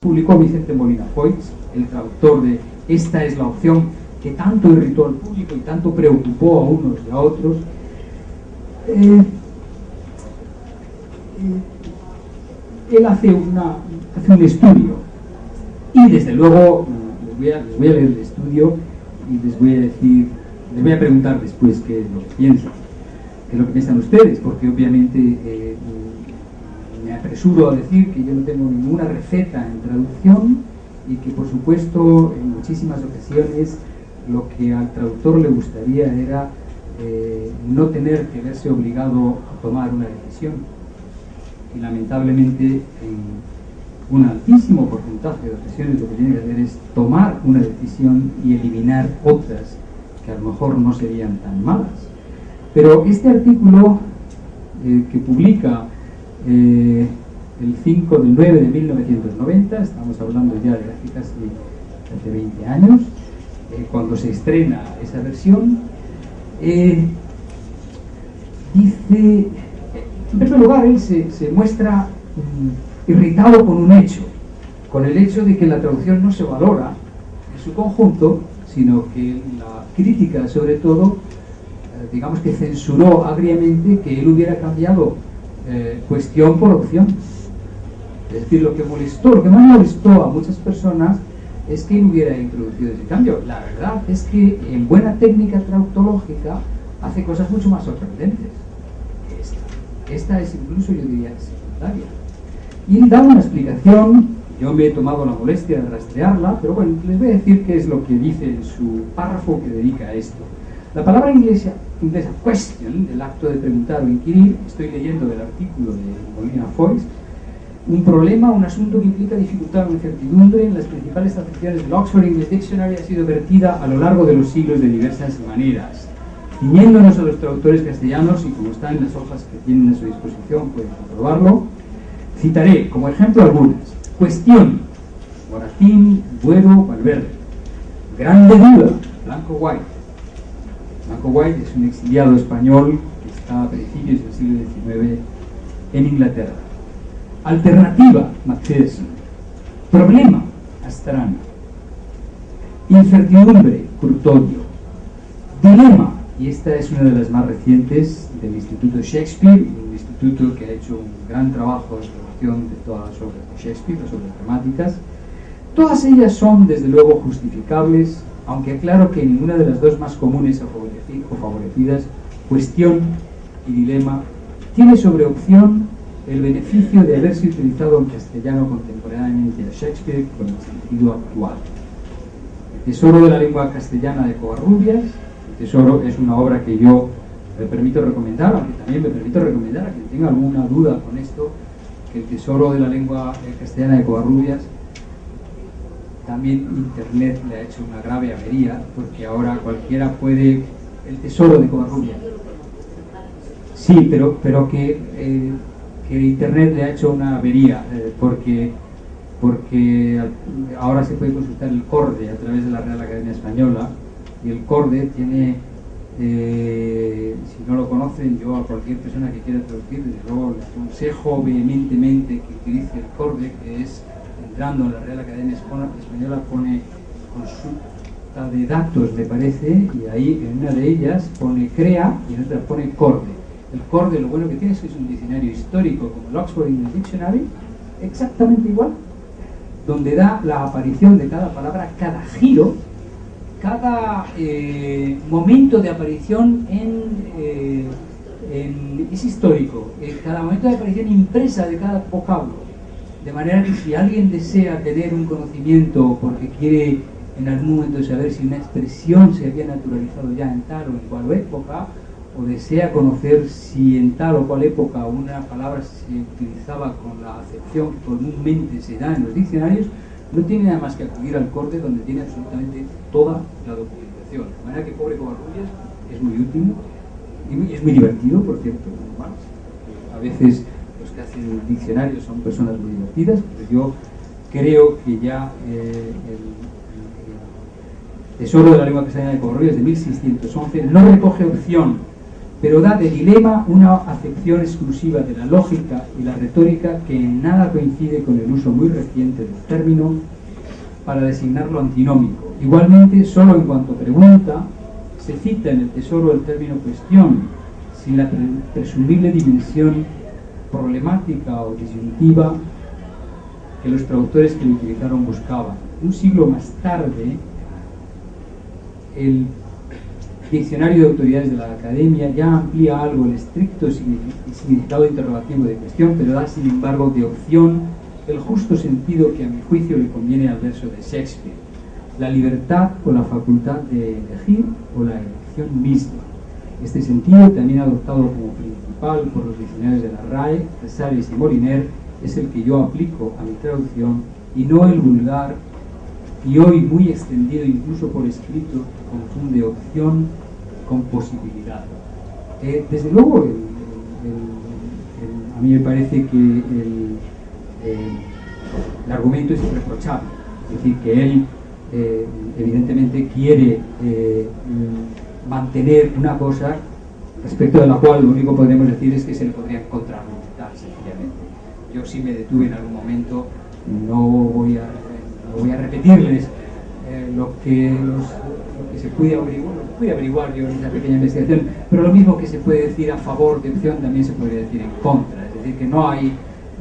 publicó Vicente Molina Foix, el traductor de Esta es la opción, que tanto irritó al público y tanto preocupó a unos y a otros. Él hace un estudio y desde luego les voy a leer el estudio y les voy a preguntar después qué es lo que piensan, qué es lo que piensan ustedes, porque obviamente me apresuro a decir que yo no tengo ninguna receta en traducción y que por supuesto en muchísimas ocasiones lo que al traductor le gustaría era no tener que verse obligado a tomar una decisión. Y lamentablemente en un altísimo porcentaje de ocasiones lo que tiene que hacer es tomar una decisión y eliminar otras que a lo mejor no serían tan malas. Pero este artículo que publica el 5 del 9 de 1990, estamos hablando ya de hace 20 años, cuando se estrena esa versión, dice, en primer lugar, él se muestra irritado con un hecho, con el hecho de que la traducción no se valora en su conjunto, sino que la crítica, sobre todo, digamos que censuró agriamente que él hubiera cambiado cuestión por opción. Es decir, lo que más molestó a muchas personas es que él hubiera introducido ese cambio. La verdad es que en buena técnica traductológica hace cosas mucho más sorprendentes. Esta es incluso, yo diría, secundaria. Y da una explicación, yo me he tomado la molestia de rastrearla, pero bueno, les voy a decir qué es lo que dice en su párrafo que dedica a esto. La palabra inglesa question, del acto de preguntar o inquirir, estoy leyendo del artículo de Molina Foix, un problema, un asunto que implica dificultad o incertidumbre en las principales acepciones del Oxford English Dictionary ha sido vertida a lo largo de los siglos de diversas maneras. Ciñéndonos a los traductores castellanos, y como está en las hojas que tienen a su disposición, pueden comprobarlo, citaré como ejemplo algunas. Cuestión, Moratín, Duero, Valverde. Grande duda, Blanco White. Blanco White es un exiliado español que está a principios del siglo XIX en Inglaterra. Alternativa, Macpherson. Problema, Astrana. Incertidumbre, Curtodio. Dilema, y esta es una de las más recientes del Instituto Shakespeare, un instituto que ha hecho un gran trabajo de traducción de todas las obras de Shakespeare, las obras dramáticas. Todas ellas son, desde luego, justificables, aunque aclaro que ninguna de las dos más comunes o favorecidas, cuestión y dilema, tiene sobre opción el beneficio de haberse utilizado en castellano contemporáneamente a Shakespeare con el sentido actual. El tesoro de la lengua castellana de Covarrubias. El tesoro es una obra que yo me permito recomendar, aunque también me permito recomendar a quien tenga alguna duda con esto, que el tesoro de la lengua castellana de Covarrubias, también Internet le ha hecho una grave avería, porque ahora cualquiera puede... El tesoro de Covarrubias. Sí, pero que Internet le ha hecho una avería, porque ahora se puede consultar el CORDE a través de la Real Academia Española, y el CORDE tiene, si no lo conocen, yo a cualquier persona que quiera traducir, desde luego le aconsejo vehementemente que utilice el CORDE, que es, entrando en la Real Academia Española, pone consulta de datos, me parece, y ahí en una de ellas pone CREA y en otra pone CORDE. El CORDE lo bueno que tiene es que es un diccionario histórico como el Oxford English Dictionary, exactamente igual, donde da la aparición de cada palabra, cada giro, cada momento de aparición es histórico, cada momento de aparición impresa de cada vocablo, de manera que si alguien desea tener un conocimiento porque quiere en algún momento saber si una expresión se había naturalizado ya en tal o en cual época, o desea conocer si en tal o cual época una palabra se utilizaba con la acepción que comúnmente se da en los diccionarios, no tiene nada más que acudir al CORDE, donde tiene absolutamente toda la documentación. De manera que pobre Covarrubias es muy útil y es muy divertido, por cierto. Bueno, a veces los que hacen diccionarios son personas muy divertidas, pero yo creo que ya el tesoro de la lengua castellana de Covarrubias de 1611 no recoge opción pero da de dilema una acepción exclusiva de la lógica y la retórica que en nada coincide con el uso muy reciente del término para designar lo antinómico. Igualmente, solo en cuanto pregunta, se cita en el tesoro el término cuestión, sin la presumible dimensión problemática o disyuntiva que los traductores que lo utilizaron buscaban. Un siglo más tarde, el Diccionario de Autoridades de la Academia ya amplía algo el estricto significado interrogativo de cuestión, pero da sin embargo de opción el justo sentido que a mi juicio le conviene al verso de Shakespeare: la libertad o la facultad de elegir o la elección misma. Este sentido, también adoptado como principal por los diccionarios de la RAE, Casares y Moliner, es el que yo aplico a mi traducción, y no el vulgar y hoy muy extendido incluso por escrito, confunde opción con posibilidad. Desde luego, a mí me parece que el argumento es irreprochable, es decir, que él evidentemente quiere mantener una cosa respecto de la cual lo único que podremos decir es que se le podría contraargumentar sencillamente. Yo sí me detuve en algún momento, no voy a repetirles lo que se puede averiguar yo en esa pequeña investigación, pero lo mismo que se puede decir a favor de opción también se podría decir en contra, es decir, que no hay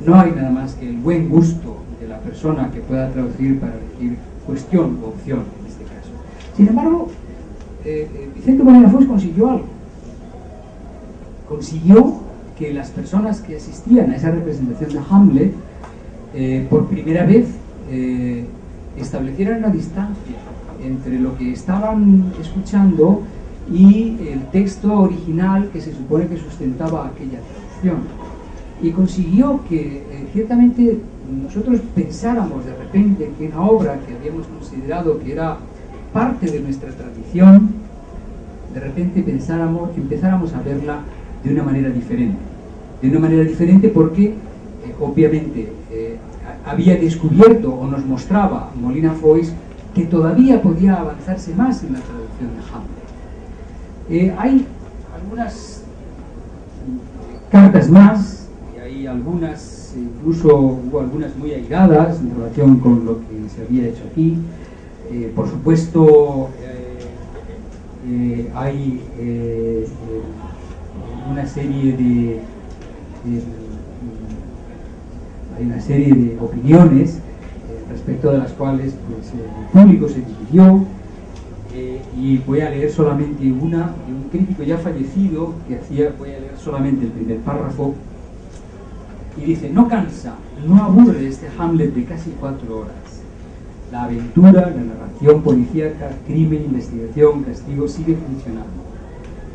nada más que el buen gusto de la persona que pueda traducir para decir cuestión o opción en este caso. Sin embargo, Vicente Molina Foix consiguió algo. Consiguió que las personas que asistían a esa representación de Hamlet por primera vez establecieran una distancia entre lo que estaban escuchando y el texto original que se supone que sustentaba aquella traducción. Y consiguió que ciertamente nosotros pensáramos de repente que una obra que habíamos considerado que era parte de nuestra tradición, de repente empezáramos a verla de una manera diferente. De una manera diferente porque, obviamente, había descubierto o nos mostraba Molina Foix que todavía podía avanzarse más en la traducción de Hamlet. Hay algunas cartas más, y hay algunas, incluso hubo algunas muy aisladas en relación con lo que se había hecho aquí. Por supuesto, hay una serie de opiniones respecto de las cuales pues, el público se dividió, y voy a leer solamente una de un crítico ya fallecido voy a leer solamente el primer párrafo, y dice: no cansa, no aburre este Hamlet de casi 4 horas. La aventura, la narración policíaca, crimen, investigación, castigo sigue funcionando.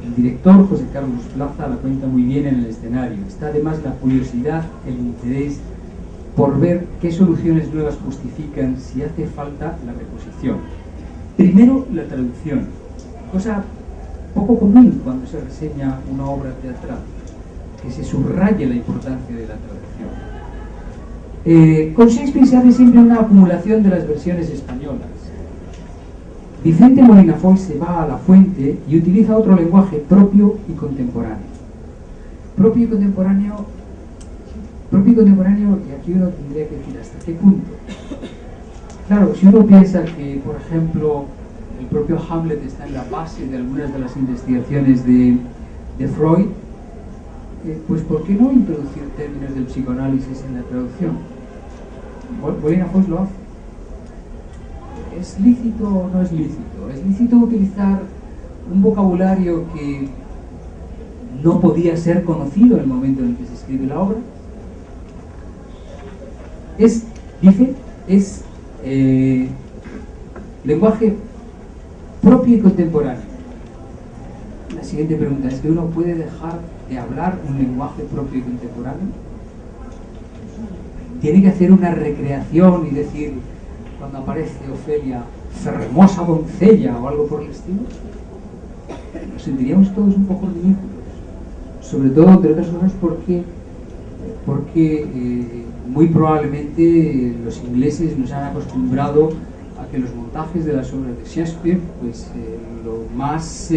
El director, José Carlos Plaza, la cuenta muy bien en el escenario. Está además la curiosidad, el interés por ver qué soluciones nuevas justifican si hace falta la reposición. Primero, la traducción, cosa poco común cuando se reseña una obra teatral, que se subraye la importancia de la traducción. Con Shakespeare se hace siempre una acumulación de las versiones españolas. Vicente Molina Foix se va a la fuente y utiliza otro lenguaje propio y contemporáneo. Propio y contemporáneo, y aquí uno tendría que decir hasta qué punto. Claro, si uno piensa que, por ejemplo, el propio Hamlet está en la base de algunas de las investigaciones de Freud, pues ¿por qué no introducir términos del psicoanálisis en la traducción? Molina Foix lo hace. ¿Es lícito o no es lícito? ¿Es lícito utilizar un vocabulario que no podía ser conocido en el momento en el que se escribe la obra? Es lenguaje propio y contemporáneo. La siguiente pregunta es: ¿que uno puede dejar de hablar un lenguaje propio y contemporáneo? ¿Tiene que hacer una recreación y decir, cuando aparece Ofelia, hermosa doncella o algo por el estilo? Nos sentiríamos todos un poco ridículos, sobre todo, entre otras cosas, porque muy probablemente los ingleses nos han acostumbrado a que los montajes de las obras de Shakespeare, pues lo más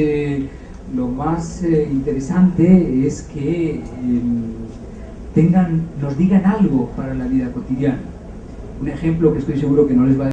lo más interesante es que nos digan algo para la vida cotidiana. Un ejemplo que estoy seguro que no les va a